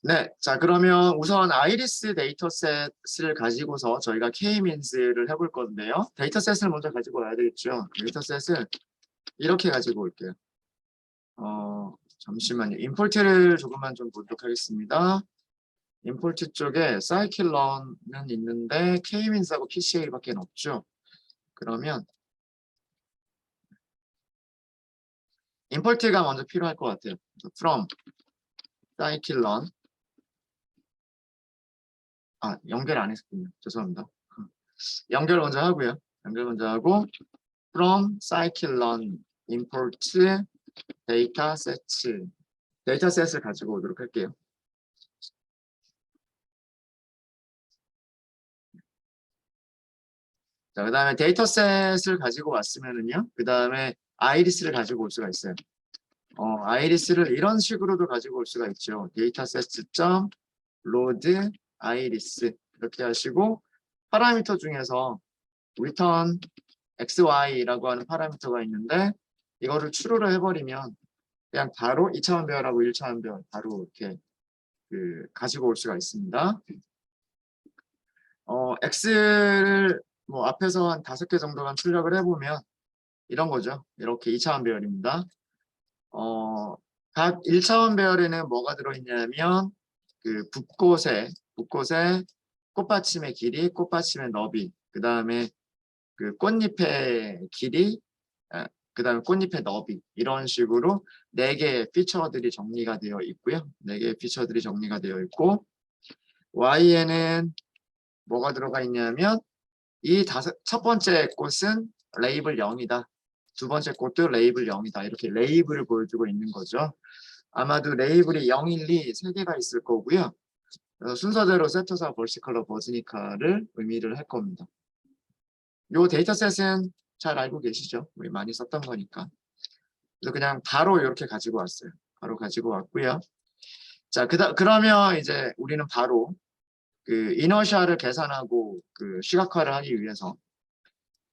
네, 자 그러면 우선 아이리스 데이터셋을 가지고서 저희가 K-민스를 해볼 건데요. 데이터셋을 먼저 가지고 와야 되겠죠. 데이터셋을 이렇게 가지고 올게요. 잠시만요. 임포트를 조금만 좀 보도록 하겠습니다. 임포트 쪽에 사이클런은 있는데 K-민스하고 PCA밖에 없죠. 그러면 임포트가 먼저 필요할 것 같아요. from 사이클런 연결 안 했군요. 죄송합니다. 연결 먼저 하고요. 연결 먼저 하고 from scikit-learn import datasets 데이터셋을 가지고 오도록 할게요. 자, 그 다음에 데이터셋을 가지고 왔으면은요. 그 다음에 아이리스를 가지고 올 수가 있어요. 아이리스를 이런 식으로도 가지고 올 수가 있죠. dataset.load iris 이렇게 하시고 파라미터 중에서 return xy라고 하는 파라미터가 있는데 이거를 true로 해버리면 그냥 바로 2차원 배열하고 1차원 배열 바로 이렇게 가지고 올 수가 있습니다. x를 뭐 앞에서 한 5개 정도만 출력을 해보면 이런 거죠. 이렇게 2차원 배열입니다. 각 1차원 배열에는 뭐가 들어있냐면 붓곳에 꽃받침의 길이, 꽃받침의 너비, 그 다음에 꽃잎의 길이, 그 다음에 꽃잎의 너비 이런 식으로 4개의 피처들이 정리가 되어 있고요. 4개의 피처들이 정리가 되어 있고 Y에는 뭐가 들어가 있냐면 첫 번째 꽃은 레이블 0이다. 두 번째 꽃도 레이블 0이다. 이렇게 레이블을 보여주고 있는 거죠. 아마도 레이블이 0, 1, 2 3개가 있을 거고요. 순서대로 세터사, 벌시컬러, 버즈니카를 의미를 할 겁니다. 이 데이터셋은 잘 알고 계시죠? 우리 많이 썼던 거니까. 그래서 그냥 바로 이렇게 가지고 왔어요. 바로 가지고 왔고요. 자, 그러면 이제 우리는 바로 이너샤를 계산하고 시각화를 하기 위해서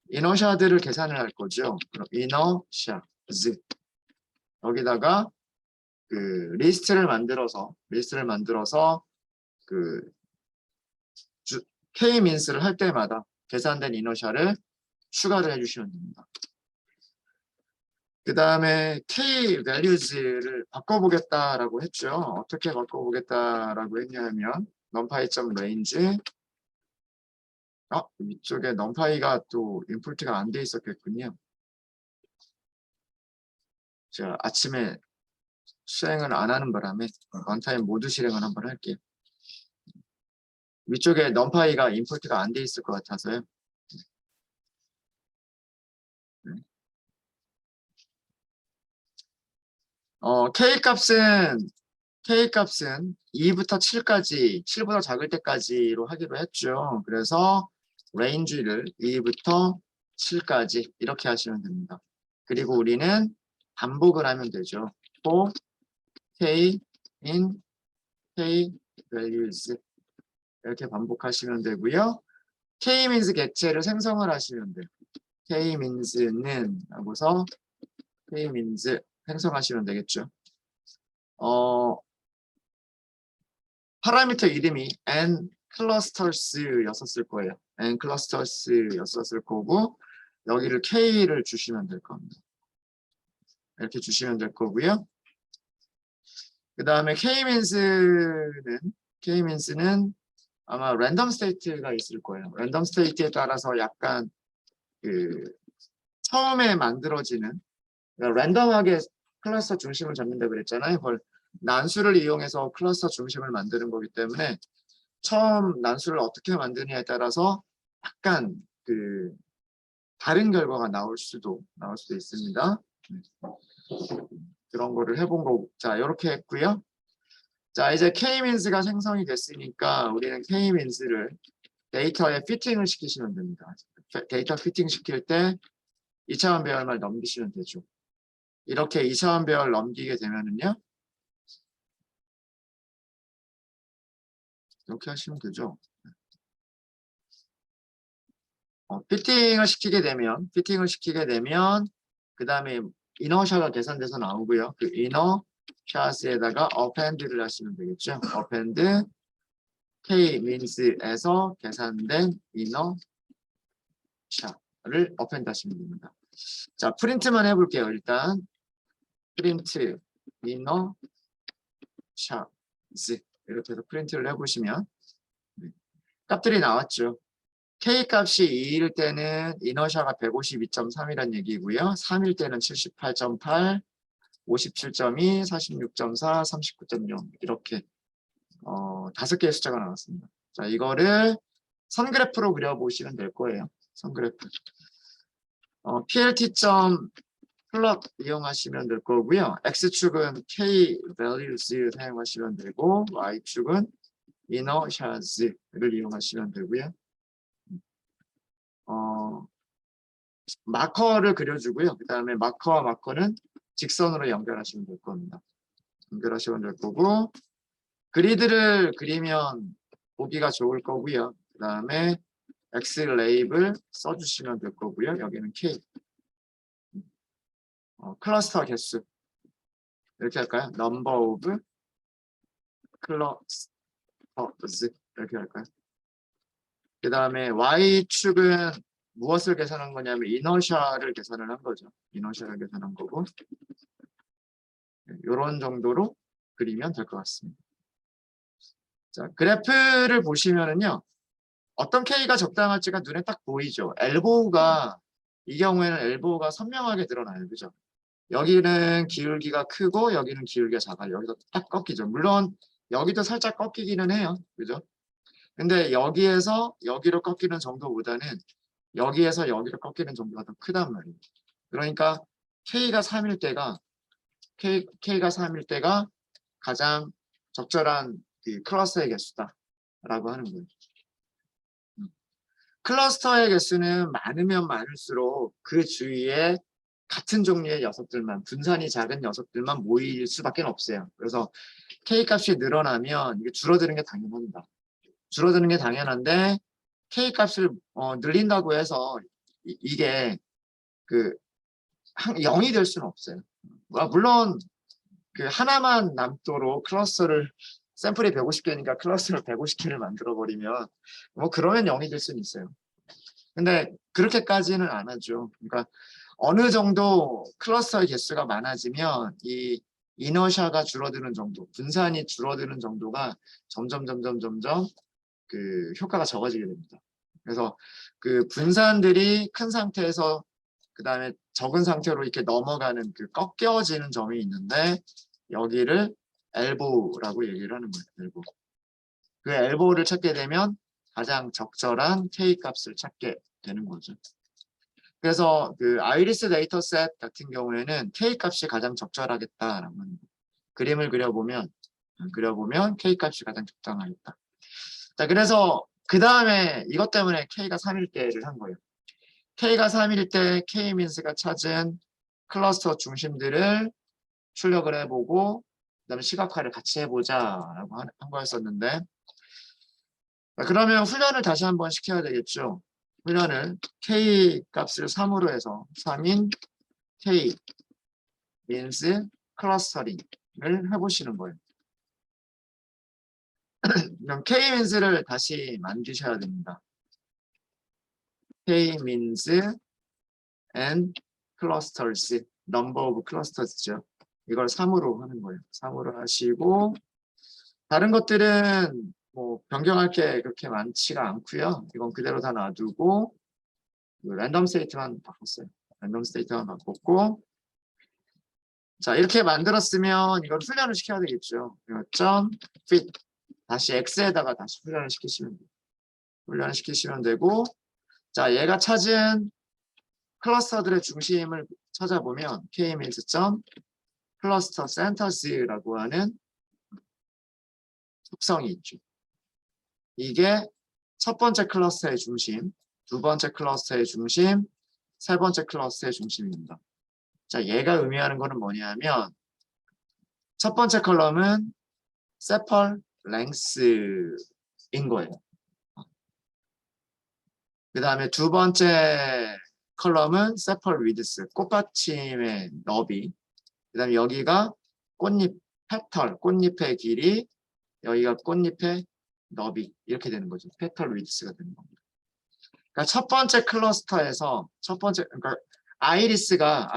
이너샤들을 계산을 할 거죠. 그럼 이너샤즈 여기다가 리스트를 만들어서 그 K-민스를 할 때마다 계산된 이너샤를 추가를 해주시면 됩니다. 그 다음에 K-values를 바꿔보겠다라고 했죠. 어떻게 바꿔보겠다라고 했냐면 numpy.range 이쪽에 numpy가 또 임포트가 안 돼 있었겠군요. 제가 아침에 수행을 안 하는 바람에 원타임 모두 실행을 한번 할게요. 위쪽에 numpy가 임포트가 안 돼 있을 것 같아서요. K값은 2부터 7까지, 7보다 작을 때까지로 하기로 했죠. 그래서 range를 2부터 7까지 이렇게 하시면 됩니다. 그리고 우리는 반복을 하면 되죠. for K in K values 이렇게 반복하시면 되고요. K-means 객체를 생성을 하시면 돼요. K-means는 하고서 K-means 생성하시면 되겠죠. 파라미터 이름이 n clusters였었을 거예요. n clusters였었을 거고 여기를 k를 주시면 될 겁니다. 이렇게 주시면 될 거고요. 그 다음에 K-means는 아마 랜덤 스테이트가 있을 거예요. 랜덤 스테이트에 따라서 약간 처음에 만들어지는 랜덤하게 클러스터 중심을 잡는다 그랬잖아요. 그걸 난수를 이용해서 클러스터 중심을 만드는 거기 때문에 처음 난수를 어떻게 만드느냐에 따라서 약간 다른 결과가 나올 수도 있습니다. 그런 거를 해본 거고. 자, 이렇게 했고요. 자, 이제 K-means가 생성이 됐으니까 우리는 K-means를 데이터에 피팅을 시키시면 됩니다. 데이터 피팅 시킬 때 2차원 배열만 넘기시면 되죠. 이렇게 2차원 배열 넘기게 되면은요. 이렇게 하시면 되죠. 피팅을 시키게 되면 그 다음에 이너샤가 계산돼서 나오고요. 이너 샤스에다가 append를 하시면 되겠죠. append k-means에서 계산된 inner 샤를 append 하시면 됩니다. 자, 프린트만 해볼게요. 일단 프린트 inner 샤즈 이렇게 해서 프린트를 해보시면 값들이 나왔죠. K 값이 2일 때는 이너샤가 152.3이라는 얘기고요. 3일 때는 78.8, 57.2, 46.4, 39.0 이렇게 5개의 숫자가 나왔습니다. 자, 이거를 선그래프로 그려보시면 될 거예요. 선그래프. plt.plot 이용하시면 될 거고요. x축은 k values 사용하시면 되고 y축은 inertias를 이용하시면 되고요. 마커를 그려주고요. 그 다음에 마커와 마커는 직선으로 연결하시면 될 겁니다. 연결하시면 될 거고 그리드를 그리면 보기가 좋을 거고요. 그 다음에 X 레이블 써주시면 될 거고요. 여기는 K. 클러스터 개수 이렇게 할까요? Number of clusters 이렇게 할까요? 그 다음에 Y축은 무엇을 계산한 거냐면 이너샤를 계산을 한 거죠. 이너샤를 계산한 거고 이런 정도로 그리면 될 것 같습니다. 자, 그래프를 보시면은요. 어떤 K가 적당할지가 눈에 딱 보이죠. 엘보우가 이 경우에는 엘보우가 선명하게 드러나요. 그죠? 여기는 기울기가 크고 여기는 기울기가 작아요. 여기서 딱 꺾이죠. 물론 여기도 살짝 꺾이기는 해요. 그죠? 근데 여기에서 여기로 꺾이는 정도보다는 여기에서 여기로 꺾이는 정도가 더 크단 말이에요. 그러니까 K가 3일 때가 K가 3일 때가 가장 적절한 그 클러스터의 개수다라고 하는 거예요. 클러스터의 개수는 많으면 많을수록 그 주위에 같은 종류의 녀석들만 분산이 작은 녀석들만 모일 수밖에 없어요. 그래서 K 값이 늘어나면 이게 줄어드는 게 당연합니다. 줄어드는 게 당연한데 K 값을 늘린다고 해서 이게 그 0이 될 수는 없어요. 물론 그 하나만 남도록 클러스터를 샘플이 150개니까 클러스를 150개를 만들어 버리면 뭐 그러면 0이 될 수는 있어요. 근데 그렇게까지는 안 하죠. 그러니까 어느 정도 클러스터의 개수가 많아지면 이 이너샤가 줄어드는 정도, 분산이 줄어드는 정도가 점점 그 효과가 적어지게 됩니다. 그래서 그 분산들이 큰 상태에서 그 다음에 적은 상태로 이렇게 넘어가는 그 꺾여지는 점이 있는데 여기를 엘보우라고 얘기를 하는 거예요. 엘보우. 그 엘보우를 찾게 되면 가장 적절한 K 값을 찾게 되는 거죠. 그래서 그 아이리스 데이터셋 같은 경우에는 K 값이 가장 적절하겠다라는 그림을 그려보면 K 값이 가장 적당하겠다. 자, 그래서 그 다음에 이것 때문에 K가 3일 때를 한 거예요. K가 3일 때 K-민스가 찾은 클러스터 중심들을 출력을 해보고 그다음에 시각화를 같이 해보자라고 한 거였었는데 그러면 훈련을 다시 한번 시켜야 되겠죠. 훈련을 K 값을 3으로 해서 3인 K 민스 클러스터링을 해보시는 거예요. 그럼 K 민스를 다시 만드셔야 됩니다. K 민스 and clusters, number of clusters죠. 이걸 3으로 하는 거예요. 3으로 하시고 다른 것들은 뭐 변경할 게 그렇게 많지가 않고요. 이건 그대로 다 놔두고 랜덤 스테이트만 바꿨어요. 랜덤 스테이트만 바꿨고 자 이렇게 만들었으면 이걸 훈련을 시켜야 되겠죠. 점 fit 다시 x에다가 다시 훈련을 시키시면 돼요. 훈련을 시키시면 되고 자 얘가 찾은 클러스터들의 중심을 찾아보면 k-means 클러스터 센터스라고 하는 속성이 있죠. 이게 첫 번째 클러스터의 중심, 두 번째 클러스터의 중심, 세 번째 클러스터의 중심입니다. 자, 얘가 의미하는 거는 뭐냐면 첫 번째 컬럼은 세펄 랭스인 거예요. 그 다음에 두 번째 컬럼은 세펄 위드스, 꽃받침의 너비. 그 다음에 여기가 꽃잎, 페털, 꽃잎의 길이, 여기가 꽃잎의 너비 이렇게 되는 거죠. 페털 위드스가 되는 겁니다. 그러니까 첫 번째 클러스터에서 그러니까 아이리스가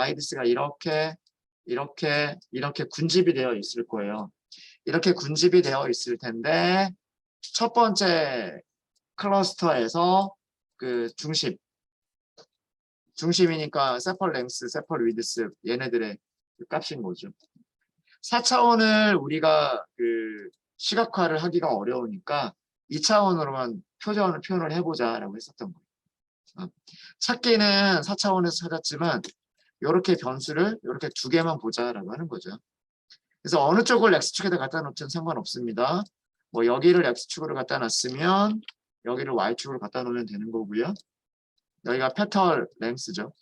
이렇게 군집이 되어 있을 거예요. 이렇게 군집이 되어 있을 텐데 첫 번째 클러스터에서 그 중심이니까 세펄 랭스, 세펄 위드스 얘네들의 그 값인 거죠. 4차원을 우리가 그 시각화를 하기가 어려우니까 2차원으로만 표현을 해보자라고 했었던 거예요. 찾기는 4차원에서 찾았지만 이렇게 변수를 이렇게 두 개만 보자라고 하는 거죠. 그래서 어느 쪽을 x축에다 갖다 놓든 상관없습니다. 뭐 여기를 x축으로 갖다 놨으면 여기를 y축으로 갖다 놓으면 되는 거고요. 여기가 페털 랭스죠.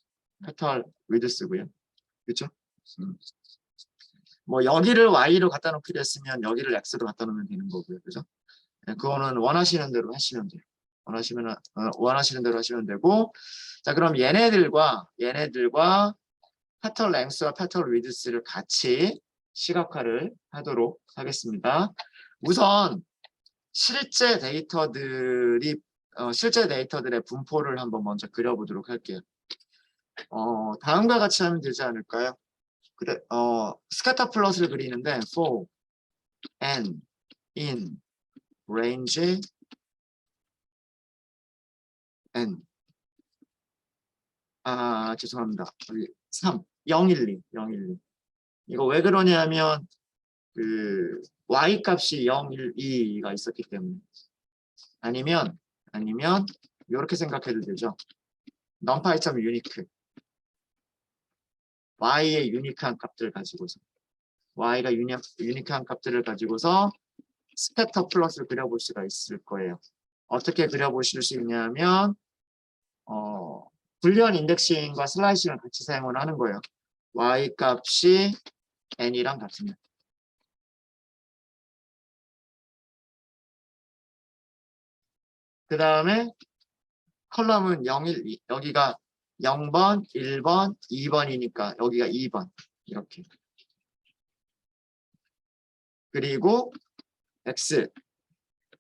페털 위드스고요. 그렇죠? 뭐 여기를 y로 갖다 놓기로 했으면 여기를 x로 갖다 놓으면 되는 거고요. 그죠? 그거는 원하시는 대로 하시면 돼요. 원하시는 대로 하시면 되고, 자 그럼 얘네들과 페털 랭스와 페털 위드스를 같이 시각화를 하도록 하겠습니다. 우선 실제 데이터들의 분포를 한번 먼저 그려보도록 할게요. 다음과 같이 하면 되지 않을까요? 그래, 스캐터 플롯을 그리는데 for n in range n 죄송합니다. 3 012 이거 왜 그러냐면 그 y 값이 0, 1, 2가 있었기 때문에 아니면 이렇게 생각해도 되죠. numPy 유니크 y의 유니크한 값들을 가지고서 y가 유니크한 값들을 가지고서 스캐터 플롯을 그려볼 수가 있을 거예요. 어떻게 그려보실 수 있냐면 불리언 인덱싱과 슬라이싱을 같이 사용을 하는 거예요. y 값이 n이랑 같으면 그 다음에 컬럼은 0, 1, 2 여기가 0번, 1번, 2번이니까 여기가 2번 이렇게 그리고 x,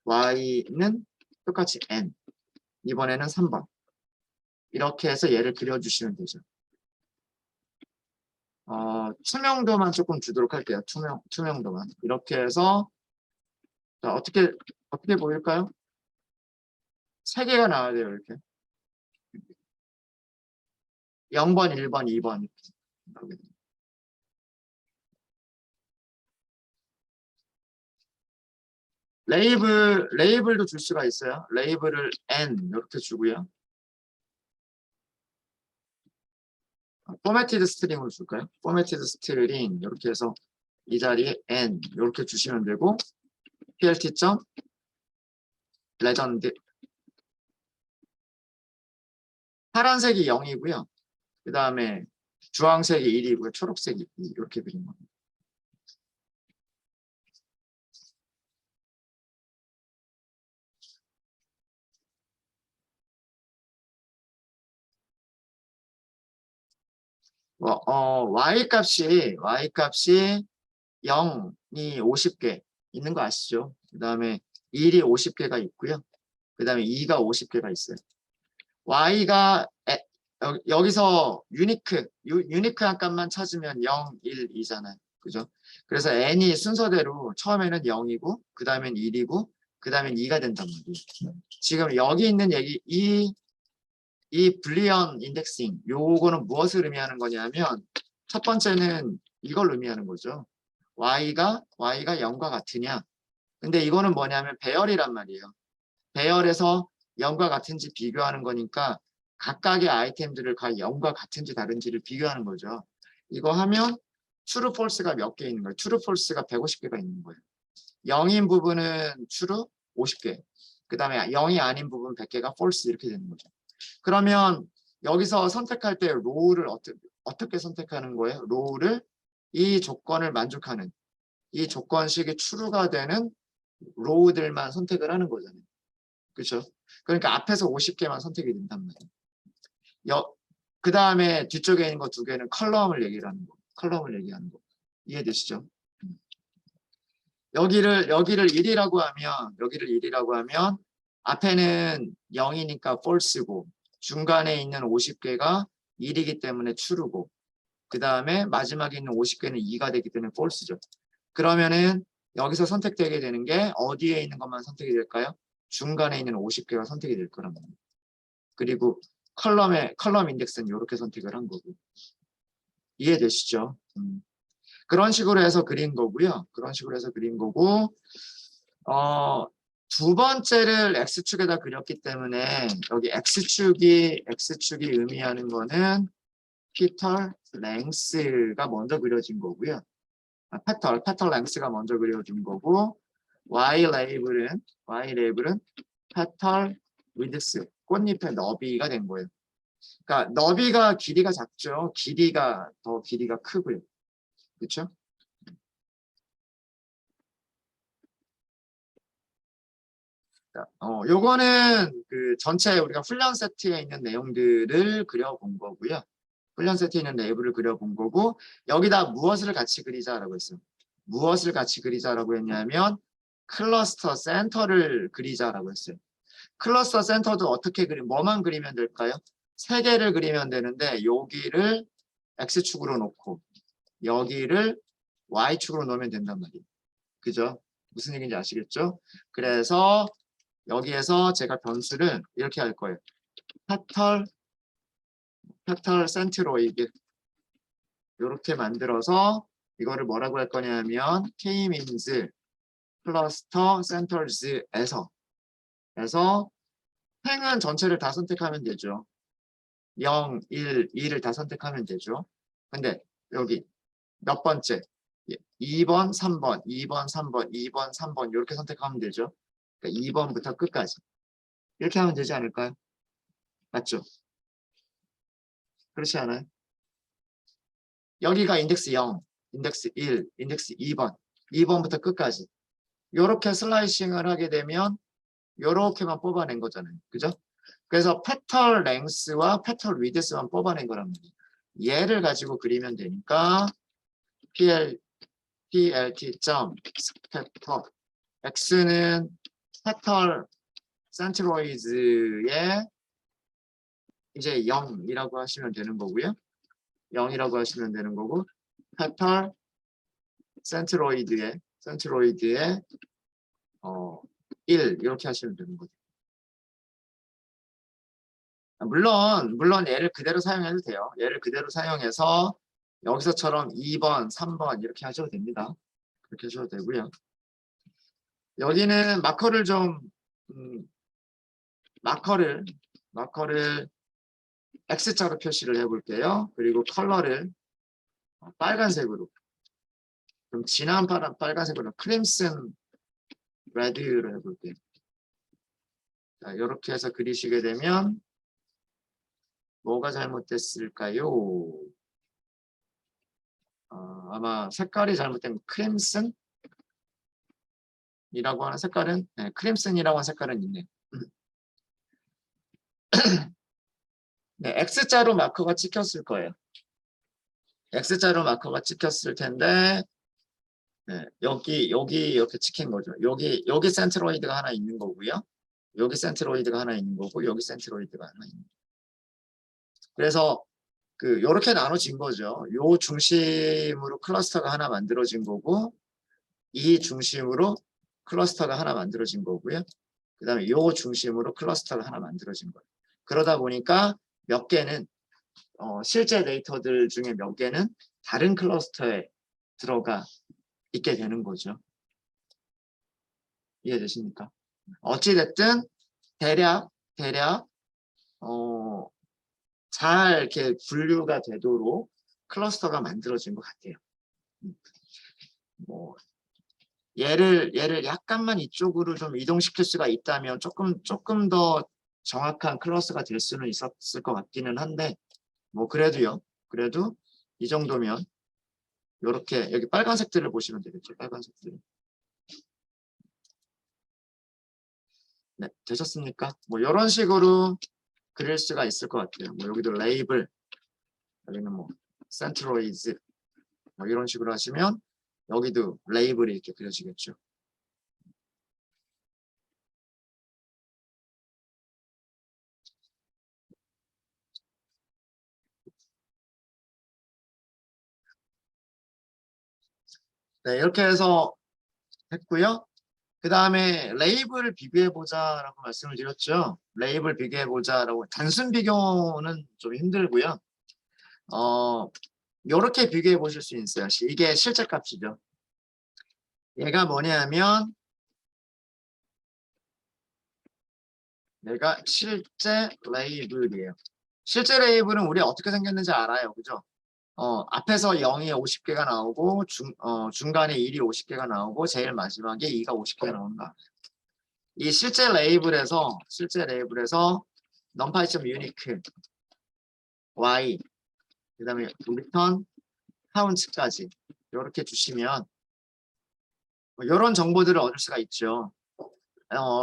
y는 똑같이 n 이번에는 3번 이렇게 해서 얘를 그려주시면 되죠. 투명도만 조금 주도록 할게요. 투명도만 이렇게 해서 자, 어떻게 보일까요? 3개가 나와야 돼요. 이렇게 0번, 1번, 2번 이렇게 나오게 됩니다. 레이블도 줄 수가 있어요. 레이블을 n 이렇게 주고요. 포매티드 스트링으로 줄까요? 포매티드 스트링 이렇게 해서 이 자리에 n 이렇게 주시면 되고 plt.legend 파란색이 0이고요. 그 다음에 주황색이 1이고요. 초록색이 2 이렇게 그린 겁니다. y 값이 0이 50개 있는 거 아시죠? 그 다음에 1이 50개가 있고요. 그 다음에 2가 50개가 있어요. y가 여기서 유니크한 값만 찾으면 0, 1, 2잖아요. 그죠? 그래서 n이 순서대로 처음에는 0이고 그 다음엔 1이고 그 다음엔 2가 된단 말이에요. 지금 여기 있는 얘기 이 불리언 인덱싱 요거는 무엇을 의미하는 거냐면 첫 번째는 이걸 의미하는 거죠. y가 0과 같으냐. 근데 이거는 뭐냐면 배열이란 말이에요. 배열에서 0과 같은지 비교하는 거니까 각각의 아이템들을 0과 같은지 다른지를 비교하는 거죠. 이거 하면 true, false가 몇 개 있는 거예요. true, false가 150개가 있는 거예요. 0인 부분은 true 50개. 그 다음에 0이 아닌 부분 100개가 false 이렇게 되는 거죠. 그러면 여기서 선택할 때 row를 어떻게 선택하는 거예요? row를 이 조건을 만족하는 이 조건식이 true가 되는 row들만 선택을 하는 거잖아요. 그렇죠? 그러니까 앞에서 50개만 선택이 된단 말이에요. 그 다음에 뒤쪽에 있는 거 2개는 컬럼을 얘기하는 거. 이해되시죠? 여기를 1이라고 하면 앞에는 0이니까 false고 중간에 있는 50개가 1이기 때문에 true고 그 다음에 마지막에 있는 50개는 2가 되기 때문에 false죠. 그러면은 여기서 선택되게 되는 게 어디에 있는 것만 선택이 될까요? 중간에 있는 50개가 선택이 될 거란 말이에요. 그리고 컬럼 인덱스는 이렇게 선택을 한 거고. 이해되시죠? 그런 식으로 해서 그린 거고요. 그런 식으로 해서 그린 거고 두 번째를 X축에다 그렸기 때문에 여기 X축이 의미하는 거는 petal length가 먼저 그려진 거고요. petal length가 먼저 그려진 거고 Y 레이블은 petal width, 꽃잎의 너비가 된 거예요. 그러니까 너비가 길이가 작죠. 길이가 크고요. 그렇죠? 요거는 그 전체 우리가 훈련 세트에 있는 내용들을 그려본 거고요. 훈련 세트에 있는 레이블을 그려본 거고 여기다 무엇을 같이 그리자라고 했어요. 무엇을 같이 그리자라고 했냐면 클러스터 센터를 그리자라고 했어요. 클러스터 센터도 어떻게 뭐만 그리면 될까요? 세 개를 그리면 되는데 여기를 X축으로 놓고 여기를 Y축으로 놓으면 된단 말이에요. 그죠? 무슨 얘기인지 아시겠죠? 그래서 여기에서 제가 변수를 이렇게 할 거예요. 페털 센트로이드 이렇게 만들어서 이거를 뭐라고 할 거냐면 K-means cluster centers에서 행은 전체를 다 선택하면 되죠. 0, 1, 2를 다 선택하면 되죠. 근데 여기 몇 번째? 2번, 3번, 2번, 3번, 2번, 3번 이렇게 선택하면 되죠. 그러니까 2번부터 끝까지. 이렇게 하면 되지 않을까요? 맞죠? 그렇지 않아요? 여기가 인덱스 0, 인덱스 1, 인덱스 2번, 2번부터 끝까지. 이렇게 슬라이싱을 하게 되면 이렇게만 뽑아낸 거잖아요. 그죠? 그래서 페털 랭스와 페털 위드스만 뽑아낸 거란 말이에요. 얘를 가지고 그리면 되니까 plt.scatter x는 페털 센트로이드의 이제 0이라고 하시면 되는 거고요. 0이라고 하시면 되는 거고 페털 센트로이드의 1 이렇게 하시면 되는 거죠. 물론 얘를 그대로 사용해도 돼요. 얘를 그대로 사용해서 여기서처럼 2번, 3번 이렇게 하셔도 됩니다. 그렇게 하셔도 되고요. 여기는 마커를 좀 마커를 X자로 표시를 해볼게요. 그리고 컬러를 빨간색으로 좀 진한 빨간색으로 크림슨 레드로 해볼게요. 자, 이렇게 해서 그리시게 되면 뭐가 잘못됐을까요? 아마 색깔이 잘못된 크림슨이라고 하는 색깔은 크림슨이라고 하는 색깔은 있네요. 네, X자로 마커가 찍혔을 거예요. X자로 마커가 찍혔을 텐데 네, 여기 이렇게 찍힌 거죠. 여기 센트로이드가 하나 있는 거고요. 여기 센트로이드가 하나 있는 거고 여기 센트로이드가 하나 있는 거고. 그래서 요렇게 나눠진 거죠. 요 중심으로 클러스터가 하나 만들어진 거고 이 중심으로 클러스터가 하나 만들어진 거고요. 그 다음에 요 중심으로 클러스터가 하나 만들어진 거예요. 그러다 보니까 몇 개는 실제 데이터들 중에 몇 개는 다른 클러스터에 들어가 있게 되는 거죠. 이해되십니까? 어찌됐든 대략 잘 이렇게 분류가 되도록 클러스터가 만들어진 것 같아요. 뭐 얘를 약간만 이쪽으로 좀 이동시킬 수가 있다면 조금 더 정확한 클러스가 될 수는 있었을 것 같기는 한데 뭐 그래도 이 정도면 이렇게 여기 빨간색들을 보시면 되겠죠. 빨간색들. 네, 되셨습니까? 뭐 이런 식으로 그릴 수가 있을 것 같아요. 뭐 여기도 레이블, 여기는 뭐 센트로이즈 뭐 이런 식으로 하시면 여기도 레이블이 이렇게 그려지겠죠. 네, 이렇게 해서 했고요. 그 다음에 레이블 비교해보자라고 말씀을 드렸죠. 레이블 비교해보자라고. 단순 비교는 좀 힘들고요. 이렇게 비교해 보실 수 있어요. 이게 실제 값이죠. 얘가 뭐냐면 얘가 실제 레이블이에요. 실제 레이블은 우리 어떻게 생겼는지 알아요. 그죠? 앞에서 0이 50개가 나오고 중간에 1이 50개가 나오고 제일 마지막에 2가 50개가 나온다. 이 실제 레이블에서 numpy.unique y 그 다음에 return count까지 이렇게 주시면 이런 정보들을 얻을 수가 있죠.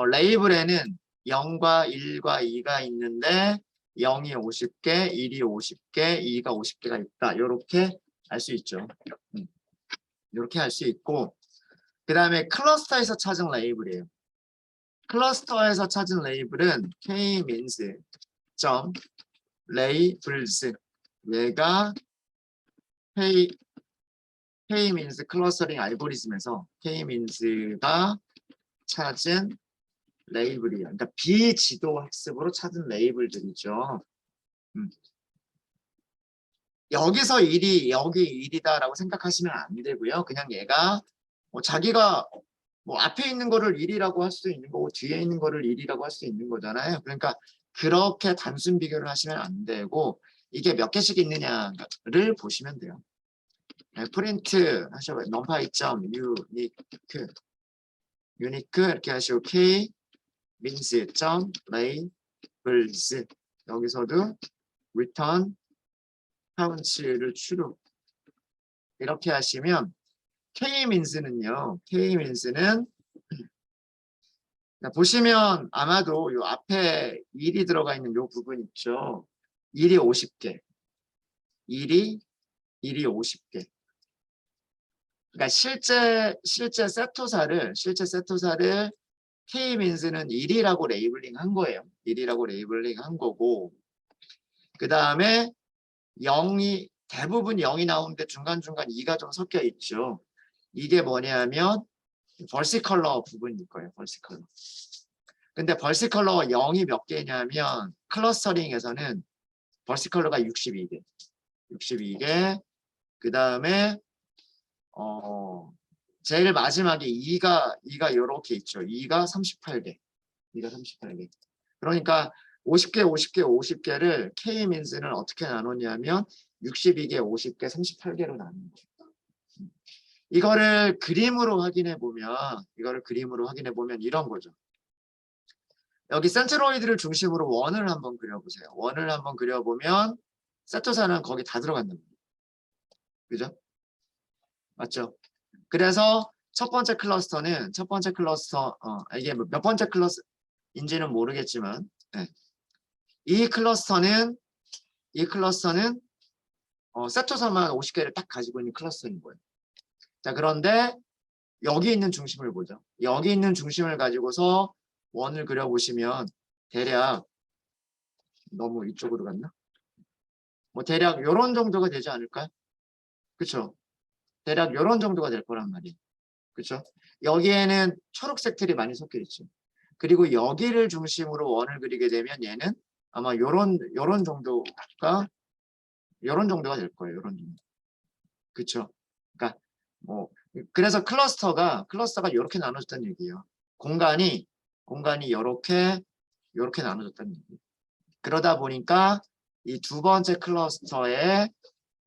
레이블에는 0과 1과 2가 있는데 0이 50개, 1이 50개, 2가 50개가 있다. 이렇게 알 수 있죠. 이렇게 할 수 있고 그 다음에 클러스터에서 찾은 레이블이에요. 클러스터에서 찾은 레이블은 k-means.labels 얘가 k-means 클러스터링 알고리즘에서 k-means가 찾은 레이블이에요. 그러니까 비지도 학습으로 찾은 레이블들이죠. 여기서 1이 여기 1이다라고 생각하시면 안 되고요. 그냥 얘가 자기가 앞에 있는 거를 1이라고 할 수도 있는 거고 뒤에 있는 거를 1이라고 할 수 있는 거잖아요. 그러니까 그렇게 단순 비교를 하시면 안 되고 이게 몇 개씩 있느냐를 보시면 돼요. 네, 프린트 하셔봐요. numpy.unique 이렇게 하시고 k means.labels 여기서도 return count를 추루 이렇게 하시면 k-means는요. k-means는 보시면 아마도 요 앞에 1이 들어가 있는 요 부분 있죠. 1이 50개. 1이 50개. 그러니까 실제 세토사를 k-means는 1이라고 레이블링 한 거예요. 1이라고 레이블링 한 거고 그 다음에 0이 대부분 0이 나오는데 중간중간 2가 좀 섞여 있죠. 이게 뭐냐면 벌시컬러 부분일 거예요. 벌시컬러. 근데 벌시컬러가 0이 몇 개냐면 클러스터링에서는 벌시컬러가 62개. 62개. 그 다음에 제일 마지막에 2가 이렇게 있죠. 2가 38개. 2가 38개. 그러니까 50개를 K-means는 어떻게 나눴냐면 62개, 50개, 38개로 나눈 거예요. 이거를 그림으로 확인해 보면 이런 거죠. 여기 센트로이드를 중심으로 원을 한번 그려보세요. 원을 한번 그려보면 세토사는 거기 다 들어간단 말이에요. 그죠? 맞죠? 그래서 첫 번째 클러스터 이게 몇 번째 클러스인지는 모르겠지만 네. 이 클러스터는 세토사만 50개를 딱 가지고 있는 클러스터인 거예요. 자, 그런데 여기 있는 중심을 보죠. 여기 있는 중심을 가지고서 원을 그려보시면 대략 너무 이쪽으로 갔나? 대략 이런 정도가 되지 않을까요? 그쵸? 대략 이런 정도가 될 거란 말이에요. 그쵸? 여기에는 초록색 틀이 많이 섞여 있죠. 그리고 여기를 중심으로 원을 그리게 되면 얘는 아마 요런 정도가 될 거예요. 요런 정도. 그쵸? 그러니까 그래서 클러스터가 이렇게 나눠졌다는 얘기예요. 공간이 이렇게 나눠졌다는 얘기예요. 그러다 보니까 이 두 번째 클러스터에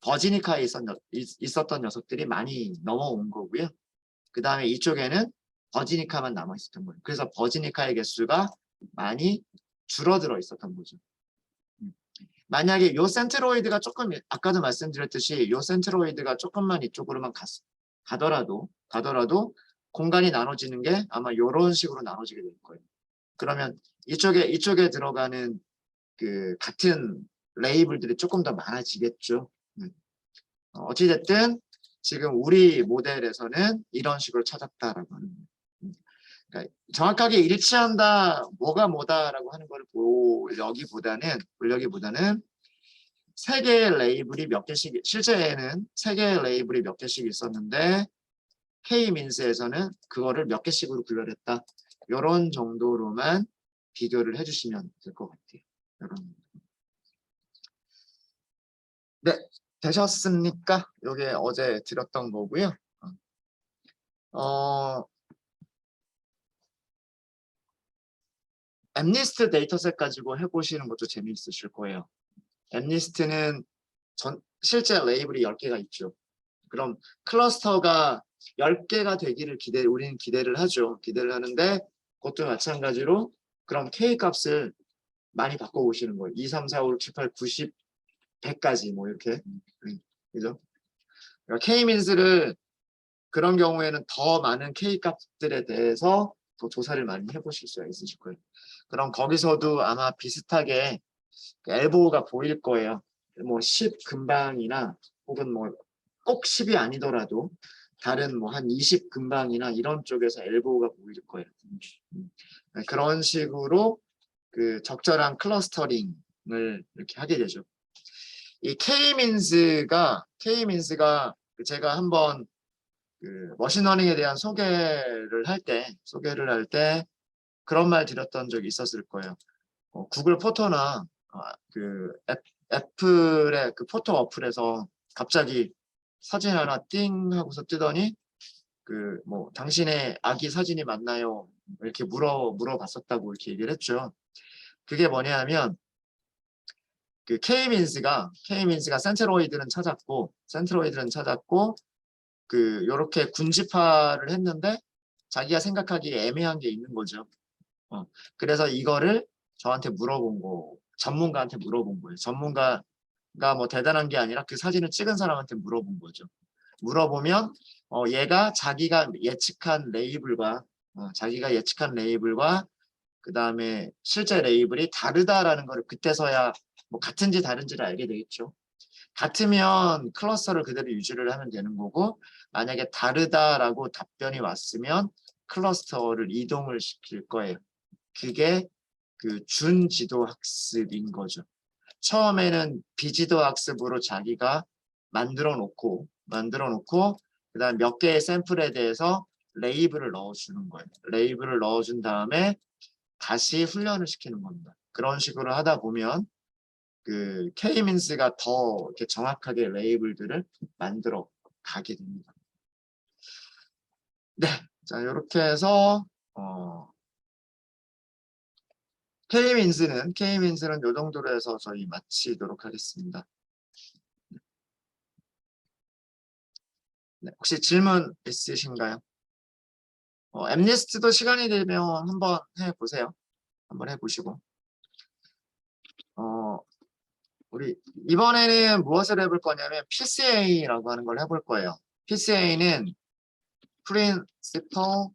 버지니카에 있었던 녀석들이 많이 넘어온 거고요. 그 다음에 이쪽에는 버지니카만 남아 있었던 거예요. 그래서 버지니카의 개수가 많이 줄어들어 있었던 거죠. 만약에 요 센트로이드가 조금 아까도 말씀드렸듯이 요 센트로이드가 조금만 이쪽으로만 가더라도 공간이 나눠지는 게 아마 이런 식으로 나눠지게 될 거예요. 그러면 이쪽에 들어가는 그 같은 레이블들이 조금 더 많아지겠죠. 어찌됐든 지금 우리 모델에서는 이런 식으로 찾았다라고 하는 거예요. 그러니까 정확하게 일치한다, 뭐가 뭐다라고 하는 걸 보려기보다는 세 개의 레이블이 몇 개씩, 실제에는 세 개의 레이블이 몇 개씩 있었는데 K-민스에서는 그거를 몇 개씩으로 구별했다. 이런 정도로만 비교를 해주시면 될 것 같아요. 이런. 네, 되셨습니까? 이게 어제 드렸던 거고요. 엠니스트 데이터셋 가지고 해보시는 것도 재미있으실 거예요. 엠니스트는 실제 레이블이 10개가 있죠. 그럼 클러스터가 10개가 되기를 우리는 기대를 하죠. 기대를 하는데 그것도 마찬가지로 그럼 K 값을 많이 바꿔보시는 거예요. 2, 3, 4, 5, 6, 7, 8, 90, 100까지 뭐 이렇게. 그죠? 그러니까 K-민스를 그런 경우에는 더 많은 K 값들에 대해서 더 조사를 많이 해보실 수가 있으실 거예요. 그럼 거기서도 아마 비슷하게 엘보가 보일 거예요. 뭐 10 근방이나 혹은 뭐 꼭 10이 아니더라도 다른 뭐 한 20 근방이나 이런 쪽에서 엘보가 보일 거예요. 그런 식으로 그 적절한 클러스터링을 이렇게 하게 되죠. 이 K-민스가 제가 한번 그 머신러닝에 대한 소개를 할 때 그런 말 드렸던 적이 있었을 거예요. 구글 포토나 그 애플의 그 포토 어플에서 갑자기 사진 하나 띵 하고서 뜨더니 그 뭐 당신의 아기 사진이 맞나요? 이렇게 물어봤었다고 이렇게 얘기를 했죠. 그게 뭐냐면 그 K-민스가 센트로이드는 찾았고 그 요렇게 군집화를 했는데 자기가 생각하기에 애매한 게 있는 거죠. 그래서 이거를 저한테 전문가한테 물어본 거예요. 전문가가 뭐 대단한 게 아니라 그 사진을 찍은 사람한테 물어본 거죠. 물어보면 얘가 자기가 예측한 레이블과 그 다음에 실제 레이블이 다르다라는 걸 그때서야 뭐 같은지 다른지를 알게 되겠죠. 같으면 클러스터를 그대로 유지를 하면 되는 거고 만약에 다르다라고 답변이 왔으면 클러스터를 이동을 시킬 거예요. 그게 그 준지도 학습인 거죠. 처음에는 비지도 학습으로 자기가 만들어 놓고 그다음 몇 개의 샘플에 대해서 레이블을 넣어주는 거예요. 레이블을 넣어준 다음에 다시 훈련을 시키는 겁니다. 그런 식으로 하다 보면 그 K-민스가 더 이렇게 정확하게 레이블들을 만들어 가게 됩니다. 네, 자 이렇게 해서 K-민스는 이 정도로 해서 저희 마치도록 하겠습니다. 네, 혹시 질문 있으신가요? 엠니스트도 시간이 되면 한번 해보세요. 한번 해보시고 우리 이번에는 무엇을 해볼 거냐면 PCA라고 하는 걸 해볼 거예요. PCA는 Principal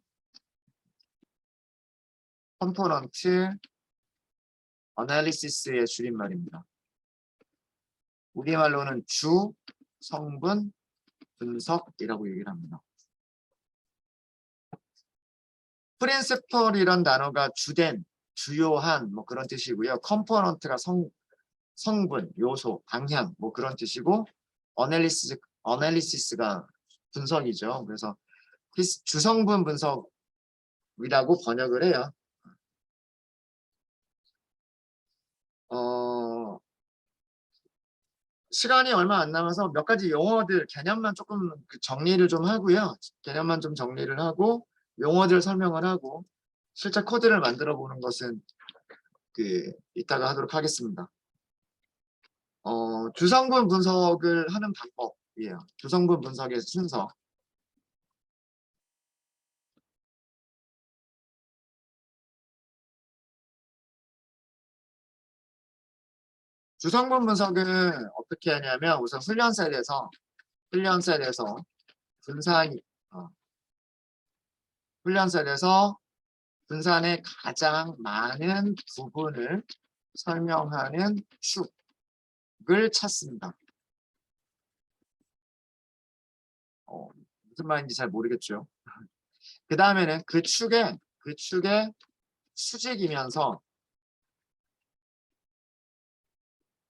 Component Analysis의 줄임말입니다. 우리말로는 주, 성분, 분석이라고 얘기를 합니다. Principal이란 단어가 주된, 주요한 뭐 그런 뜻이고요. Component가 성분, 요소, 방향 뭐 그런 뜻이고 Analysis가 분석이죠. 그래서 주성분 분석이라고 번역을 해요. 시간이 얼마 안 남아서 몇 가지 용어들, 개념만 조금 정리를 좀 하고요. 개념만 좀 정리를 하고 용어들 설명을 하고 실제 코드를 만들어 보는 것은 이따가 하도록 하겠습니다. 주성분 분석을 하는 방법이에요. 주성분 분석의 순서. 주성분 분석은 어떻게 하냐면 우선 훈련셀에서 분산의 가장 많은 부분을 설명하는 축을 찾습니다. 무슨 말인지 잘 모르겠죠. 그 다음에는 그 축의 수직이면서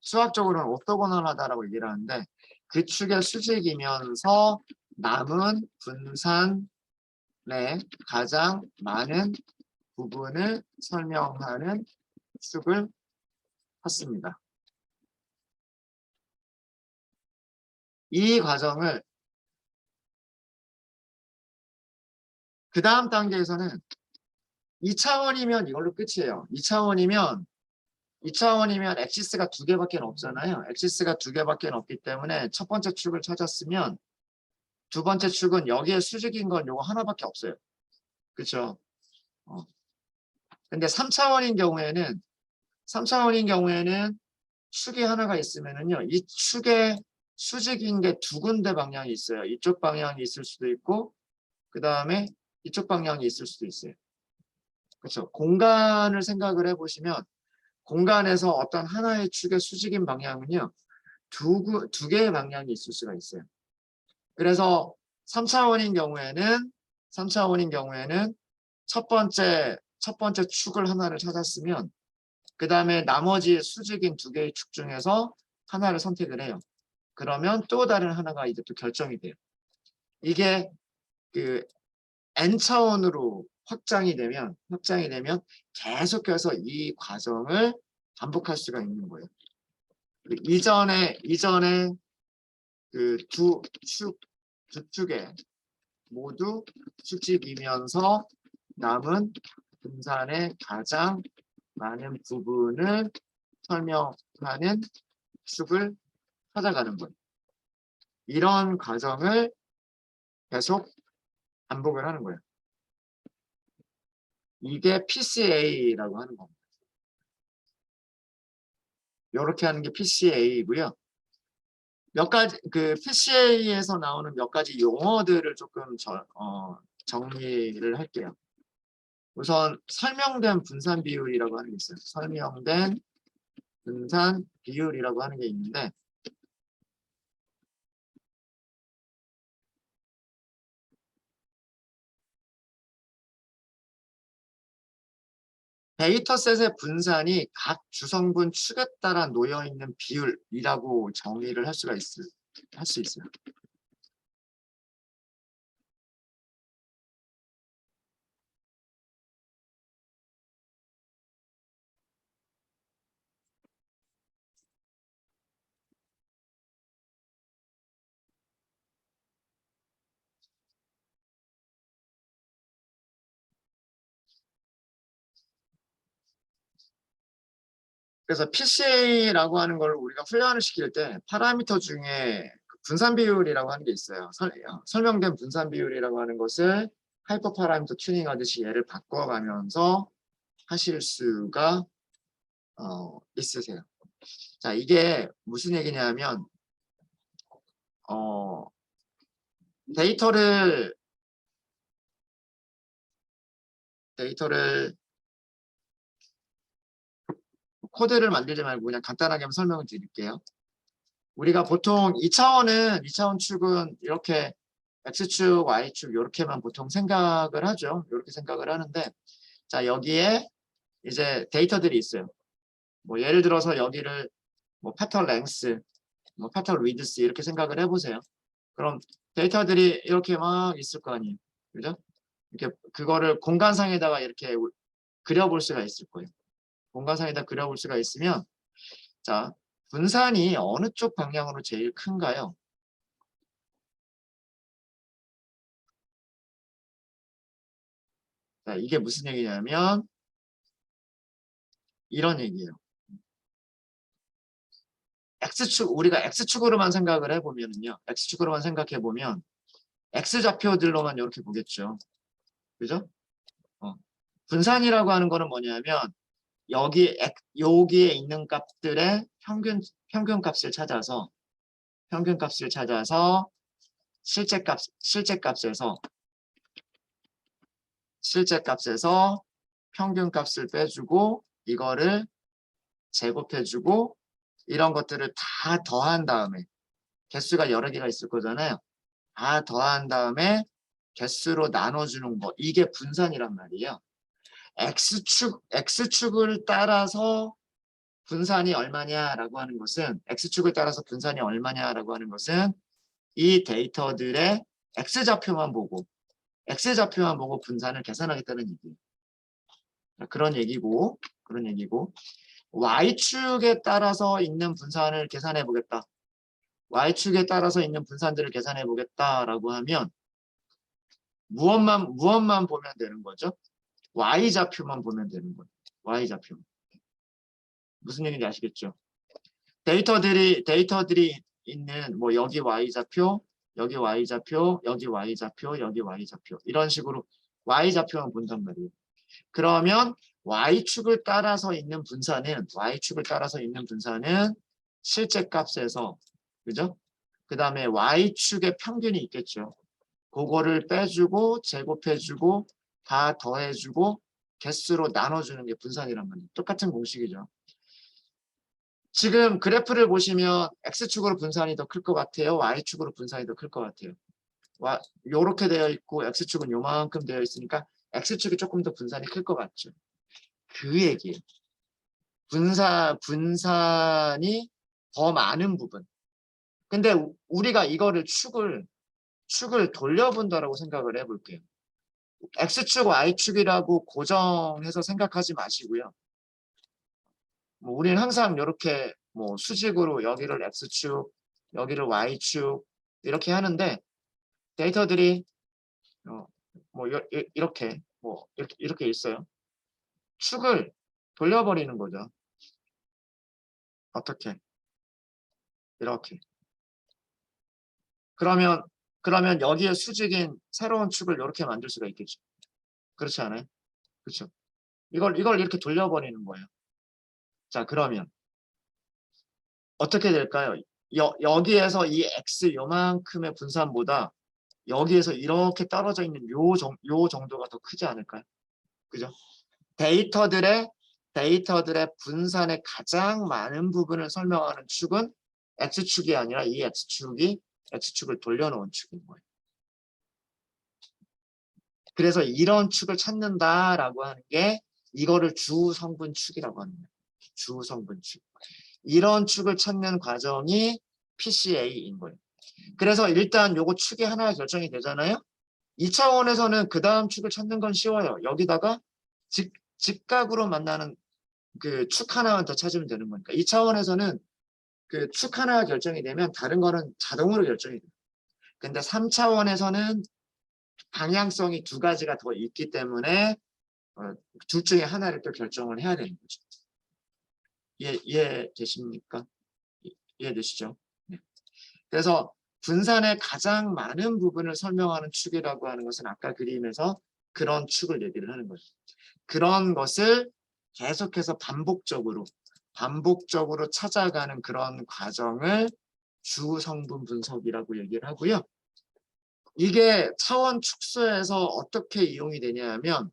수학적으로는 오토고널하다라고 얘기를 하는데 그 축의 수직이면서 남은 분산의 가장 많은 부분을 설명하는 축을 찾습니다. 이 과정을 그 다음 단계에서는 2차원이면 이걸로 끝이에요. 2차원이면 엑시스가 두 개밖에 없잖아요. 엑시스가 두 개밖에 없기 때문에 첫 번째 축을 찾았으면 두 번째 축은 여기에 수직인 건 요거 하나밖에 없어요. 그렇죠? 근데 3차원인 경우에는 축이 하나가 있으면은요. 이 축에 수직인 게 두 군데 방향이 있어요. 이쪽 방향이 있을 수도 있고 그 다음에 이쪽 방향이 있을 수도 있어요. 그렇죠? 공간을 생각을 해보시면 공간에서 어떤 하나의 축의 수직인 방향은요. 두 개의 방향이 있을 수가 있어요. 그래서 3차원인 경우에는 첫 번째 축을 하나를 찾았으면 그 다음에 나머지 수직인 두 개의 축 중에서 하나를 선택을 해요. 그러면 또 다른 하나가 이제 또 결정이 돼요. 이게 그 n차원으로 확장이 되면 계속해서 이 과정을 반복할 수가 있는 거예요. 이전에 그 두 축에 모두 수직이면서 남은 분산의 가장 많은 부분을 설명하는 축을 찾아가는 거예요. 이런 과정을 계속 반복을 하는 거예요. 이게 PCA라고 하는 겁니다. 이렇게 하는 게 PCA이고요. 몇 가지 그 PCA에서 나오는 몇 가지 용어들을 조금 정리를 할게요. 우선 설명된 분산 비율이라고 하는 게 있어요. 설명된 분산 비율이라고 하는 게 있는데 데이터셋의 분산이 각 주성분 축에 따라 놓여 있는 비율이라고 정의를 할 수 있어요. 그래서 PCA라고 하는 걸 우리가 훈련을 시킬 때 파라미터 중에 분산 비율이라고 하는 게 있어요. 설명된 분산 비율이라고 하는 것을 하이퍼 파라미터 튜닝하듯이 얘를 바꿔가면서 하실 수가 있으세요. 자, 이게 무슨 얘기냐면 데이터를 코드를 만들지 말고 그냥 간단하게 한번 설명을 드릴게요. 우리가 보통 2차원 축은 이렇게 X축, Y축 이렇게만 보통 생각을 하죠. 이렇게 생각을 하는데 자, 여기에 이제 데이터들이 있어요. 뭐 예를 들어서 여기를 뭐 패턴 랭스, 뭐 패턴 위드스 이렇게 생각을 해보세요. 그럼 데이터들이 이렇게 막 있을 거 아니에요. 그죠? 이렇게 그거를 공간상에다가 이렇게 그려볼 수가 있을 거예요. 공간상에다 그려볼 수가 있으면 자, 분산이 어느 쪽 방향으로 제일 큰가요? 자, 이게 무슨 얘기냐면 이런 얘기예요. 우리가 X축으로만 생각을 해보면요. X축으로만 생각해보면 X좌표들로만 이렇게 보겠죠. 그죠? 분산이라고 하는 거는 뭐냐면 여기에 있는 값들의 평균 값을 찾아서 실제 값에서 평균 값을 빼주고 이거를 제곱해주고 이런 것들을 다 더한 다음에 개수가 여러 개가 있을 거잖아요. 다 더한 다음에 개수로 나눠주는 거. 이게 분산이란 말이에요. X축을 따라서 분산이 얼마냐라고 하는 것은 X축을 따라서 분산이 얼마냐라고 하는 것은 이 데이터들의 X좌표만 보고 분산을 계산하겠다는 얘기예요. 그런 얘기고 Y축에 따라서 있는 분산을 계산해 보겠다. Y축에 따라서 있는 분산들을 계산해 보겠다라고 하면 무엇만 보면 되는 거죠? Y좌표만 보면 되는 거예요. Y좌표. 무슨 얘기인지 아시겠죠? 데이터들이 있는 뭐 여기 Y좌표, 여기 Y좌표, 여기 Y좌표, 여기 Y좌표 이런 식으로 Y좌표만 본단 말이에요. 그러면 Y축을 따라서 있는 분산은 실제 값에서 그죠? 그 다음에 Y축의 평균이 있겠죠. 그거를 빼주고 제곱해주고 다 더해주고 개수로 나눠주는 게 분산이란 말이에요. 똑같은 공식이죠. 지금 그래프를 보시면 X축으로 분산이 더 클 것 같아요? Y축으로 분산이 더 클 것 같아요? 요렇게 되어 있고 X축은 요만큼 되어 있으니까 X축이 조금 더 분산이 클 것 같죠? 그 얘기예요. 분산이 더 많은 부분. 근데 우리가 이거를 축을 돌려본다라고 생각을 해볼게요. X축, Y축이라고 고정해서 생각하지 마시고요. 뭐 우리는 항상 이렇게 뭐 수직으로 여기를 X축, 여기를 Y축 이렇게 하는데 데이터들이 뭐 이렇게 있어요. 축을 돌려버리는 거죠. 어떻게? 이렇게. 그러면 여기에 수직인 새로운 축을 이렇게 만들 수가 있겠죠. 그렇지 않아요? 그렇죠. 이걸 이렇게 돌려버리는 거예요. 자, 그러면 어떻게 될까요? 여기에서 이 X 요만큼의 분산보다 여기에서 이렇게 떨어져 있는 요 정도가 더 크지 않을까요? 그죠? 데이터들의 분산의 가장 많은 부분을 설명하는 축은 X축이 아니라 이 X축을 돌려놓은 축인 거예요. 그래서 이런 축을 찾는다라고 하는 게 이거를 주성분축이라고 하는 거예요. 주성분축. 이런 축을 찾는 과정이 PCA인 거예요. 그래서 일단 요거 축이 하나 결정이 되잖아요. 2차원에서는 그 다음 축을 찾는 건 쉬워요. 여기다가 직각으로 만나는 그 축 하나만 더 찾으면 되는 거니까. 2차원에서는 그 축 하나가 결정이 되면 다른 거는 자동으로 결정이 돼요. 근데 3차원에서는 방향성이 두 가지가 더 있기 때문에 둘 중에 하나를 또 결정을 해야 되는 거죠. 이해되십니까? 이해되시죠? 네. 그래서 분산의 가장 많은 부분을 설명하는 축이라고 하는 것은 아까 그림에서 그런 축을 얘기를 하는 거죠. 그런 것을 계속해서 반복적으로 찾아가는 그런 과정을 주성분 분석이라고 얘기를 하고요. 이게 차원 축소에서 어떻게 이용이 되냐면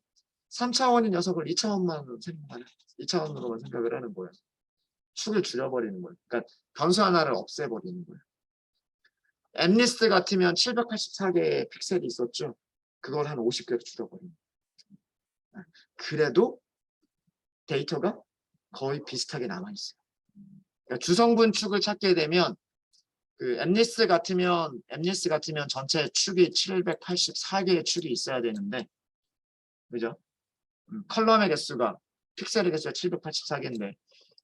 3차원인 녀석을 2차원으로만 생각을 하는 거예요. 축을 줄여버리는 거예요. 그러니까 변수 하나를 없애버리는 거예요. 엠리스트 같으면 784개의 픽셀이 있었죠. 그걸 한 50개로 줄여버리는 거예요. 그래도 데이터가 거의 비슷하게 남아있어요. 그러니까 주성분 축을 찾게 되면 그 엠리스 같으면 전체 축이 784개의 축이 있어야 되는데, 그죠? 컬럼의 개수가 픽셀의 개수가 784개인데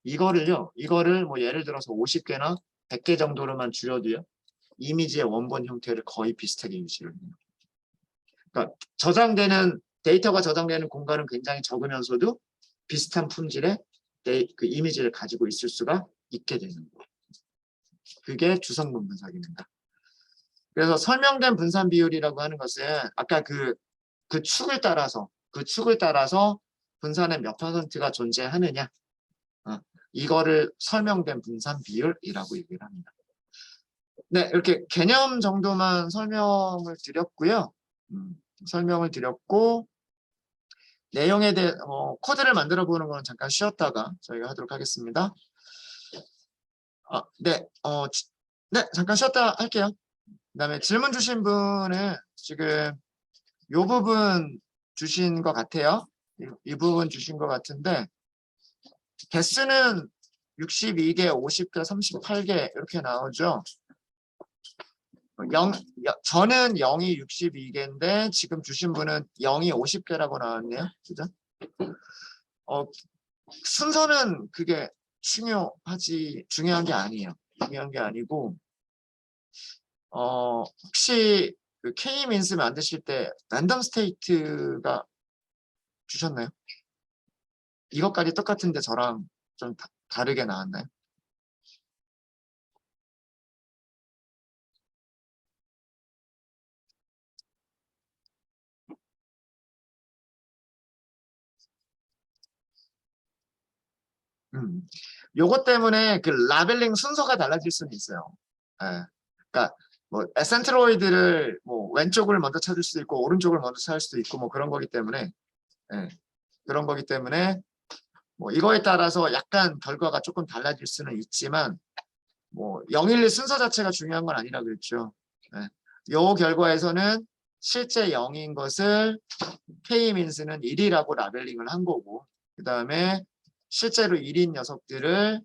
이거를 뭐 예를 들어서 50개나 100개 정도로만 줄여도요. 이미지의 원본 형태를 거의 비슷하게 유지를 해요. 그러니까 데이터가 저장되는 공간은 굉장히 적으면서도 비슷한 품질의 그 이미지를 가지고 있을 수가 있게 되는 거예요. 그게 주성분 분석입니다. 그래서 설명된 분산 비율이라고 하는 것은 아까 그 축을 따라서 분산의 몇 %가 존재하느냐 이거를 설명된 분산 비율이라고 얘기를 합니다. 네, 이렇게 개념 정도만 설명을 드렸고요. 내용에 대해 코드를 만들어 보는 건 잠깐 쉬었다가 저희가 하도록 하겠습니다. 네, 잠깐 쉬었다 할게요. 그다음에 질문 주신 분은 지금 이 부분 주신 것 같아요. 이 부분 주신 것 같은데 개수는 62개, 50개, 38개 이렇게 나오죠. 저는 0이 62개인데 지금 주신 분은 0이 50개라고 나왔네요. 그죠? 순서는 그게 중요한 게 아니에요. 중요한 게 아니고 혹시 그 K-민스 만드실 때 랜덤 스테이트가 주셨나요? 이것까지 똑같은데 저랑 좀 다르게 나왔나요? 요것 때문에 그 라벨링 순서가 달라질 수는 있어요. 예. 그러니까 뭐 에센트로이드를 뭐 왼쪽을 먼저 찾을 수도 있고 오른쪽을 먼저 찾을 수도 있고 뭐 그런 거기 때문에 예. 그런 거기 때문에 뭐 이거에 따라서 약간 결과가 조금 달라질 수는 있지만 뭐 011 순서 자체가 중요한 건 아니라 그랬죠. 예. 요 결과에서는 실제 0인 것을 K-민스는 1이라고 라벨링을 한 거고 그 다음에 실제로 1인 녀석들을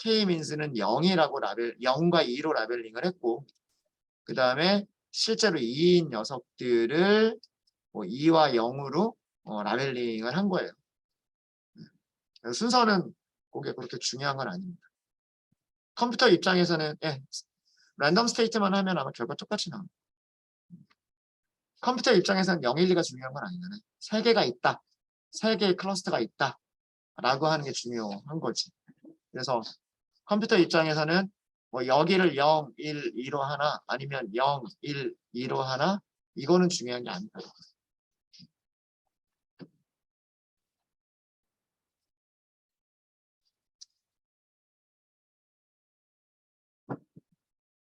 K-민스는 0이라고 0과 2로 라벨링을 했고 그 다음에 실제로 2인 녀석들을 뭐 2와 0으로 라벨링을 한 거예요. 순서는 그게 그렇게 중요한 건 아닙니다. 컴퓨터 입장에서는 랜덤 스테이트만 하면 아마 결과 똑같이 나옵니다. 컴퓨터 입장에서는 0, 1, 2가 중요한 건 아니잖아요. 3개가 있다. 3개의 클러스터가 있다. 라고 하는 게 중요한 거지. 그래서 컴퓨터 입장에서는 뭐 여기를 0, 1, 2로 하나 아니면 0, 1, 2로 하나 이거는 중요한 게 아니다.